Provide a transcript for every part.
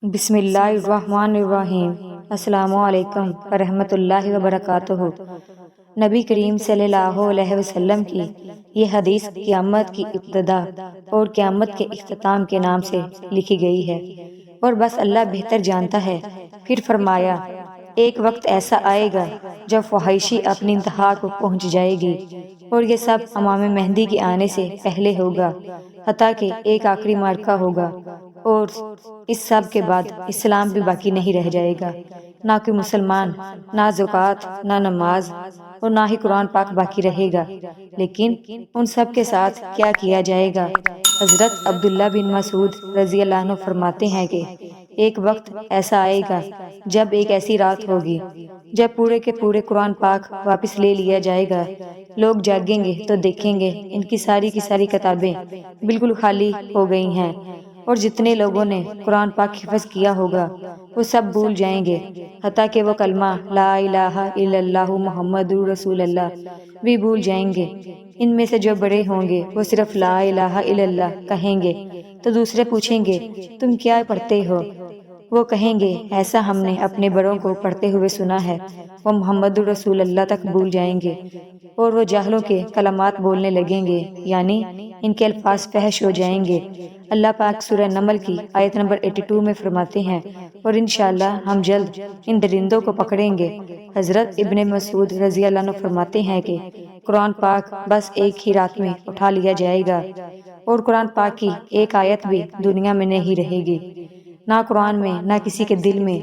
بسم اللہ الرحمن الرحیم۔ السلام علیکم ورحمۃ اللہ وبرکاتہ۔ نبی کریم صلی اللہ علیہ وسلم کی یہ حدیث قیامت کی ابتدا اور قیامت کے اختتام کے نام سے لکھی گئی ہے، اور بس اللہ بہتر جانتا ہے۔ پھر فرمایا، ایک وقت ایسا آئے گا جب فحاشی اپنی انتہا کو پہنچ جائے گی، اور یہ سب امام مہدی کے آنے سے پہلے ہوگا، حتیٰ کہ ایک آخری معرکہ ہوگا، اور اس سب کے بعد اسلام بھی باقی نہیں رہ جائے گا، نہ کوئی مسلمان، نہ زکوٰۃ، نہ نماز، اور نہ ہی قرآن پاک باقی رہے گا۔ لیکن ان سب کے ساتھ کیا کیا جائے گا؟ حضرت عبداللہ بن مسعود رضی اللہ عنہ فرماتے ہیں کہ ایک وقت ایسا آئے گا جب ایک ایسی رات ہوگی جب پورے کے پورے قرآن پاک واپس لے لیا جائے گا۔ لوگ جاگیں گے تو دیکھیں گے ان کی ساری کتابیں بالکل خالی ہو گئی ہیں، اور جتنے لوگوں نے قرآن پاک حفظ کیا ہوگا وہ سب بھول جائیں گے، حتیٰ کہ وہ کلمہ لا الہ الا اللہ محمد رسول اللہ بھی بھول جائیں گے۔ ان میں سے جو بڑے ہوں گے وہ صرف لا الہ الا اللہ کہیں گے، تو دوسرے پوچھیں گے تم کیا پڑھتے ہو؟ وہ کہیں گے ایسا ہم نے اپنے بڑوں کو پڑھتے ہوئے سنا ہے۔ وہ محمد رسول اللہ تک بھول جائیں گے، اور وہ جاہلوں کے کلمات بولنے لگیں گے، یعنی ان کے الفاظ فحش ہو جائیں گے۔ اللہ پاک سورہ نمل کی آیت نمبر 82 میں فرماتے ہیں، اور انشاءاللہ ہم جلد ان درندوں کو پکڑیں گے۔ حضرت ابن مسعود رضی اللہ عنہ فرماتے ہیں کہ قرآن پاک بس ایک ہی رات میں اٹھا لیا جائے گا، اور قرآن پاک کی ایک آیت بھی دنیا میں نہیں رہے گی، نہ قرآن میں نہ کسی کے دل میں۔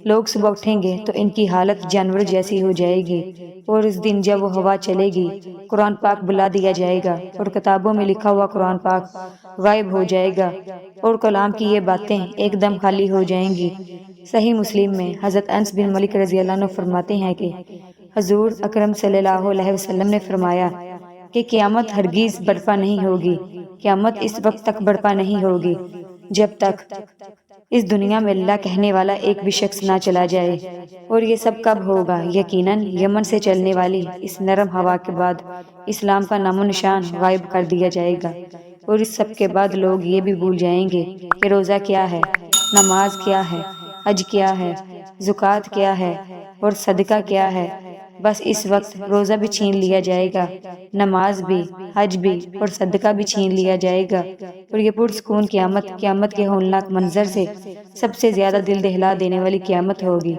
لوگ صبح اٹھیں گے تو ان کی حالت جانور جیسی ہو جائے گی، اور اس دن جب وہ ہوا چلے گی قرآن پاک بلا دیا جائے گا، اور کتابوں میں لکھا ہوا قرآن پاک غائب ہو جائے گا، اور کلام کی یہ باتیں ایک دم خالی ہو جائیں گی۔ صحیح مسلم میں حضرت انس بن مالک رضی اللہ عنہ فرماتے ہیں کہ حضور اکرم صلی اللہ علیہ وسلم نے فرمایا کہ قیامت ہرگز برپا نہیں ہوگی۔ قیامت اس وقت تک برپا نہیں ہوگی جب تک اس دنیا میں اللہ کہنے والا ایک بھی شخص نہ چلا جائے۔ اور یہ سب کب ہوگا؟ یقیناً یمن سے چلنے والی اس نرم ہوا کے بعد اسلام کا نام و نشان غائب کر دیا جائے گا، اور اس سب کے بعد لوگ یہ بھی بھول جائیں گے کہ روزہ کیا ہے، نماز کیا ہے، حج کیا ہے، زکوٰۃ کیا ہے، اور صدقہ کیا ہے۔ بس اس وقت روزہ بھی چھین لیا جائے گا، نماز بھی، حج بھی، اور صدقہ بھی چھین لیا جائے گا، اور یہ پرسکون قیامت کے ہولناک منظر سے سب سے زیادہ دل دہلا دینے والی قیامت ہوگی۔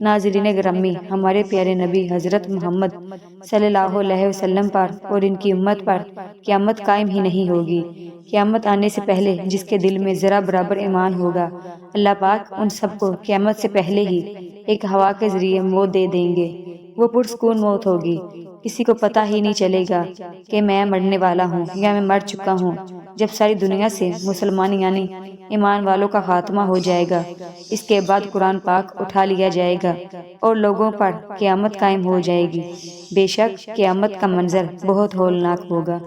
ناظرین گرامی، ہمارے پیارے نبی حضرت محمد صلی اللہ علیہ وسلم پر اور ان کی امت پر قیامت قائم ہی نہیں ہوگی۔ قیامت آنے سے پہلے جس کے دل میں ذرا برابر ایمان ہوگا، اللہ پاک ان سب کو قیامت سے پہلے ہی ایک ہوا کے ذریعے موت دے دیں گے۔ وہ پرسکون موت ہوگی، کسی کو پتہ ہی نہیں چلے گا کہ میں مرنے والا ہوں یا میں مر چکا ہوں۔ جب ساری دنیا سے مسلمان یعنی ایمان والوں کا خاتمہ ہو جائے گا، اس کے بعد قرآن پاک اٹھا لیا جائے گا اور لوگوں پر قیامت قائم ہو جائے گی۔ بے شک قیامت کا منظر بہت ہولناک ہوگا۔